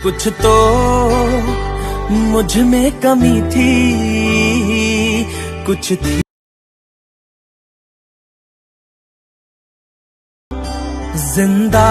कुछ तो मुझ में कमी थी, कुछ थी जिंदा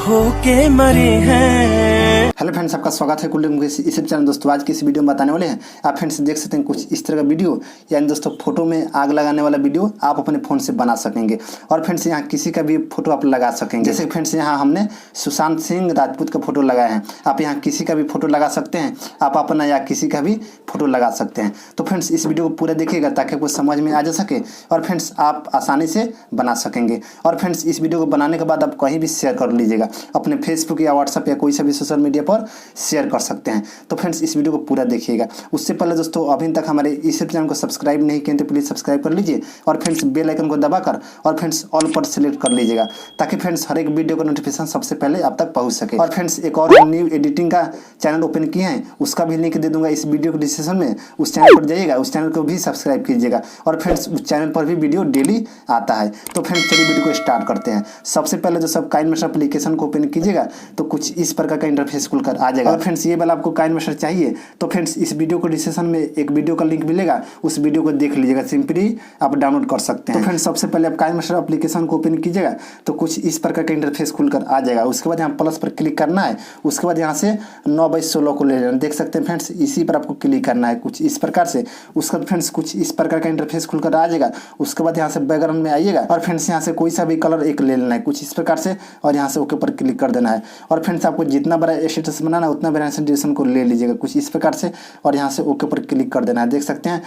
होके मरे हैं। हेलो फ्रेंड्स, आपका स्वागत है मुकेश इस चैनल। दोस्तों आज की इस वीडियो में बताने वाले हैं, आप फ्रेंड्स देख सकते हैं कुछ इस तरह का वीडियो, यानी दोस्तों फोटो में आग लगाने वाला वीडियो आप अपने फ़ोन से बना सकेंगे। और फ्रेंड्स यहाँ किसी का भी फोटो आप लगा सकेंगे। जैसे फ्रेंड्स यहाँ हमने सुशांत सिंह राजपूत का फोटो लगाया है, आप यहाँ किसी का भी फोटो लगा सकते हैं, आप अपना या किसी का भी फोटो लगा सकते हैं। तो फ्रेंड्स इस वीडियो को पूरा देखिएगा ताकि आपको समझ में आ जा सके और फ्रेंड्स आप आसानी से बना सकेंगे। और फ्रेंड्स इस वीडियो को बनाने के बाद आप कहीं भी शेयर कर लीजिएगा, अपने फेसबुक या व्हाट्सएप या कोई सा भी सोशल मीडिया पर शेयर कर सकते हैं। तो फ्रेंड्स इस वीडियो को पूरा देखिएगा। उससे पहले दोस्तों अभी तक हमारे इस चैनल को सब्सक्राइब नहीं किए तो प्लीज़ सब्सक्राइब कर लीजिए और फ्रेंड्स बेल आइकन को दबाकर और फ्रेंड्स ऑल पर सिलेक्ट कर लीजिएगा ताकि फ्रेंड्स हर एक वीडियो का नोटिफिकेशन सबसे पहले आप तक पहुंच सके। और फ्रेंड्स एक और न्यू एडिटिंग का चैनल ओपन किए हैं, उसका भी लिंक दे दूंगा इस वीडियो के डिस्क्रिप्शन में, उस चैनल पर जाइएगा, उस चैनल को भी सब्सक्राइब कीजिएगा। और फ्रेंड्स उस चैनल पर भी वीडियो डेली आता है। तो फ्रेंड्स चलिए वीडियो को स्टार्ट करते हैं। सबसे पहले जो सब काइनमास्टर एप्लीकेशन को ओपन कीजिएगा तो कुछ इस प्रकार का इंटरफेस खुलकर आ जाएगा। और फ्रेंड्स ये वाला आपको काइनमास्टर चाहिए तो फ्रेंड्स इस वीडियो को डिस्क्रिप्शन में एक वीडियो का लिंक मिलेगा, उस वीडियो को देख लीजिएगा, सिंपली आप डाउनलोड कर सकते हैं। तो फ्रेंड्स सबसे पहले आप काइनमास्टर एप्लीकेशन को ओपन कीजिएगा तो कुछ इस प्रकार का इंटरफेस खुलकर आ जाएगा। उसके बाद यहाँ प्लस पर क्लिक करना है, उसके बाद यहाँ से 9/16 को ले लेना, देख सकते हैं फ्रेंड्स, इसी पर आपको क्लिक करना है कुछ इस प्रकार से। उसके बाद फ्रेंड्स कुछ इस प्रकार का इंटरफेस खुलकर आ जाएगा। उसके बाद यहाँ से बैकग्राउंड में आइएगा और फ्रेंड्स यहाँ से कोई सा भी कलर एक ले लेना है कुछ इस प्रकार से और यहाँ से ओके पर क्लिक कर देना है। और फ्रेंड्स आपको जितना बड़ा स्टेटस बनाना है उतना बड़ा ड्यूरेशन को ले लीजिएगा कुछ इस प्रकार से और यहाँ से ओके पर क्लिक कर देना है, देख सकते हैं।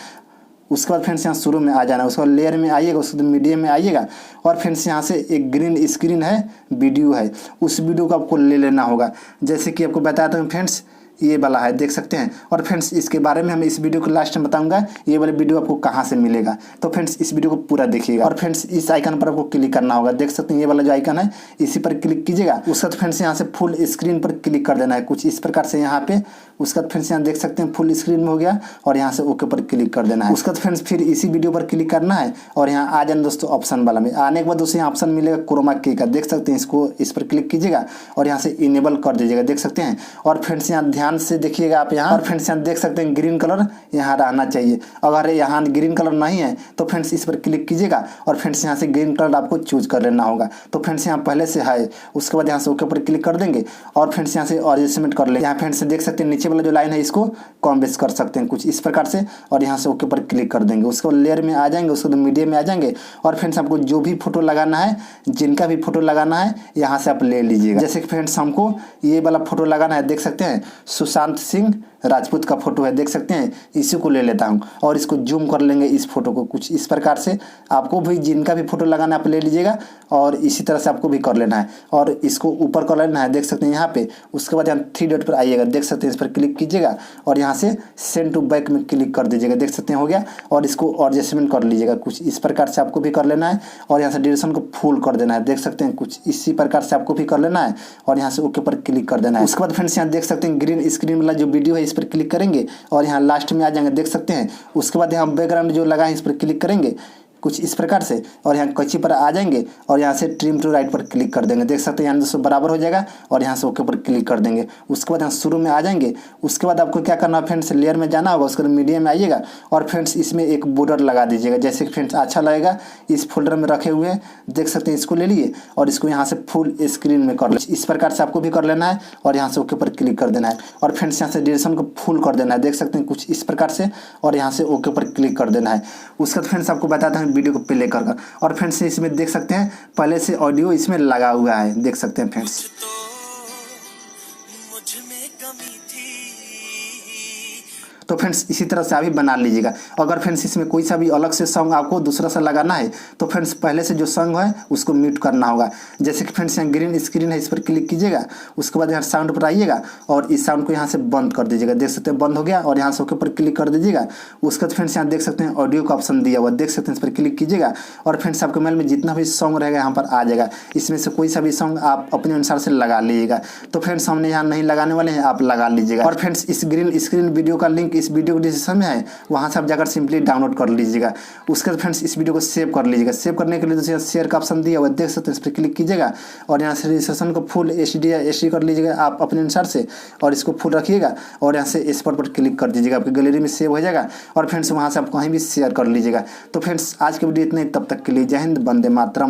उसके बाद फ्रेंड्स यहाँ शुरू में आ जाना है, उसके बाद लेयर में आइएगा, उसके बाद मीडियम में आइएगा और फ्रेंड्स यहाँ से एक ग्रीन स्क्रीन है, वीडियो है, उस वीडियो को आपको ले लेना होगा। जैसे कि आपको बताता हूँ फ्रेंड्स, ये वाला है, देख सकते हैं। और फ्रेंड्स इसके बारे में हम इस वीडियो को लास्ट में बताऊंगा, ये वाला वीडियो आपको कहाँ से मिलेगा। तो फ्रेंड्स इस वीडियो को पूरा देखिएगा। और फ्रेंड्स इस आइकन पर आपको क्लिक करना होगा, देख सकते हैं ये वाला जो आइकन है इसी पर क्लिक कीजिएगा। उसके बाद फ्रेंड्स यहाँ से फुल स्क्रीन पर क्लिक कर देना है कुछ इस प्रकार से यहाँ पे। उसके बाद फ्रेंड्स यहाँ देख सकते हैं फुल स्क्रीन में हो गया और यहाँ से ओके पर क्लिक कर देना है। उसके बाद फ्रेंड्स फिर इसी वीडियो पर क्लिक करना है और यहाँ आ जाना दोस्तों ऑप्शन वाला में। आने के बाद दोस्तों यहाँ ऑप्शन मिलेगा क्रोमा की का, देख सकते हैं, इसको इस पर क्लिक कीजिएगा और यहाँ से इनेबल कर दीजिएगा, देख सकते हैं। और फ्रेंड्स यहाँ ध्यान से देखिएगा आप यहाँ, और फ्रेंड्स यहाँ देख सकते हैं ग्रीन कलर यहाँ रहना चाहिए। अगर यहाँ ग्रीन कलर नहीं है तो फ्रेंड्स इस पर क्लिक कीजिएगा और फ्रेंड्स यहाँ से ग्रीन कलर आपको चूज कर लेना होगा। तो फ्रेंड्स यहाँ पहले से है, उसके बाद यहाँ से ओके पर क्लिक कर देंगे और फ्रेंड्स यहाँ से एडजस्टमेंट कर लेंगे। यहाँ फ्रेंड्स देख सकते हैं नीचे वाला जो लाइन है इसको कम बेस कर सकते हैं कुछ इस प्रकार से और यहाँ से ओके पर क्लिक कर देंगे। उसके बाद लेयर में आ जाएंगे, उसके बाद मीडियम में आ जाएंगे और फ्रेंड्स आपको जो भी फोटो लगाना है, जिनका भी फोटो लगाना है यहाँ से आप ले लीजिएगा। जैसे कि फ्रेंड्स हमको ये वाला फोटो लगाना है, देख सकते हैं सुशांत सिंह राजपूत का फोटो है, देख सकते हैं, इसी को ले लेता हूं और इसको जूम कर लेंगे इस फोटो को कुछ इस प्रकार से। आपको भी जिनका भी फोटो लगाना है आप ले लीजिएगा और इसी तरह से आपको भी कर लेना है और इसको ऊपर कर लेना है, देख सकते हैं यहाँ पे। उसके बाद यहाँ 3 डॉट पर आइएगा, देख सकते हैं, इस पर क्लिक कीजिएगा और यहाँ से सेंड टू बैक में क्लिक कर दीजिएगा, देख सकते हैं हो गया। और इसको एडजस्टमेंट कर लीजिएगा कुछ इस प्रकार से आपको भी कर लेना है और यहाँ से ड्यूरेशन को फुल कर देना है, देख सकते हैं, कुछ इसी प्रकार से आपको भी कर लेना है और यहाँ से ओके पर क्लिक कर देना है। उसके बाद फ्रेंड्स यहाँ देख सकते हैं ग्रीन स्क्रीन वाला जो वीडियो है इस पर क्लिक करेंगे और यहाँ लास्ट में आ जाएंगे, देख सकते हैं। उसके बाद यहाँ बैकग्राउंड जो लगा है इस पर क्लिक करेंगे कुछ इस प्रकार से और यहाँ कैंची पर आ जाएंगे और यहाँ से ट्रिम टू राइट पर क्लिक कर देंगे, देख सकते हैं, यहाँ दोस्तों बराबर हो जाएगा और यहाँ से ओके पर क्लिक कर देंगे। उसके बाद यहाँ शुरू में आ जाएंगे। उसके बाद आपको क्या करना है फ्रेंड्स, लेयर में जाना होगा, उसके बाद मीडियम में आइएगा और फ्रेंड्स इसमें एक बॉर्डर लगा दीजिएगा, जैसे कि फ्रेंड्स अच्छा लगेगा। इस फोल्डर में रखे हुए हैं, देख सकते हैं, इसको ले लिए और इसको यहाँ से फुल स्क्रीन में कर लीजिए, इस प्रकार से आपको भी कर लेना है और यहाँ से ओके पर क्लिक कर देना है और फ्रेंड्स यहाँ से ड्यूरेशन को फुल कर देना है, देख सकते हैं, कुछ इस प्रकार से और यहाँ से ओके पर क्लिक कर देना है। उसके बाद फ्रेंड्स आपको बताता हूँ वीडियो को प्ले कर और फ्रेंड्स इसमें देख सकते हैं पहले से ऑडियो इसमें लगा हुआ है, देख सकते हैं फ्रेंड्स। तो फ्रेंड्स इसी तरह से अभी बना लीजिएगा। अगर फ्रेंड्स इसमें कोई सा भी अलग से सॉन्ग आपको दूसरा सा लगाना है तो फ्रेंड्स पहले से जो सॉन्ग है उसको म्यूट करना होगा। जैसे कि फ्रेंड्स यहाँ ग्रीन स्क्रीन है, इस पर क्लिक कीजिएगा, उसके बाद यहाँ साउंड पर आइएगा और इस साउंड को यहाँ से बंद कर दीजिएगा, देख सकते हैं बंद हो गया और यहाँ से ओके पर क्लिक कर दीजिएगा। उसके बाद फ्रेंड्स यहाँ देख सकते हैं ऑडियो का ऑप्शन दिया हुआ, देख सकते हैं, इस पर क्लिक कीजिएगा और फ्रेंड्स आपके मोबाइल में जितना भी सॉन्ग रहेगा यहाँ पर आ जाएगा। इसमें से कोई सा भी सॉन्ग आप अपने अनुसार से लगा लीजिएगा। तो फ्रेंड्स हमने यहाँ नहीं लगाने वाले हैं, आप लगा लीजिएगा। और फ्रेंड्स इस ग्रीन स्क्रीन वीडियो का लिंक लिंक इस वीडियो के डिस्क्रिप्शन में है, वहाँ से आप जाकर सिंपली डाउनलोड कर लीजिएगा। उसके बाद फ्रेंड्स इस वीडियो को सेव कर लीजिएगा। सेव करने के लिए दोस्तों शेयर का ऑप्शन दिया हुआ देख सकते हैं, इस पर क्लिक कीजिएगा और यहाँ से रजिस्ट्रेशन को फुल HD या HD कर लीजिएगा आप अपने अनुसार से, और इसको फुल रखिएगा और यहाँ से एक्सपोर्ट पर क्लिक कर दीजिएगा, आपकी गैलरी में सेव हो जाएगा और फ्रेंड्स वहाँ से आप कहीं भी शेयर कर लीजिएगा। तो फ्रेंड्स आज की वीडियो इतना ही, तब तक के लिए जय हिंद, वंदे मातरम।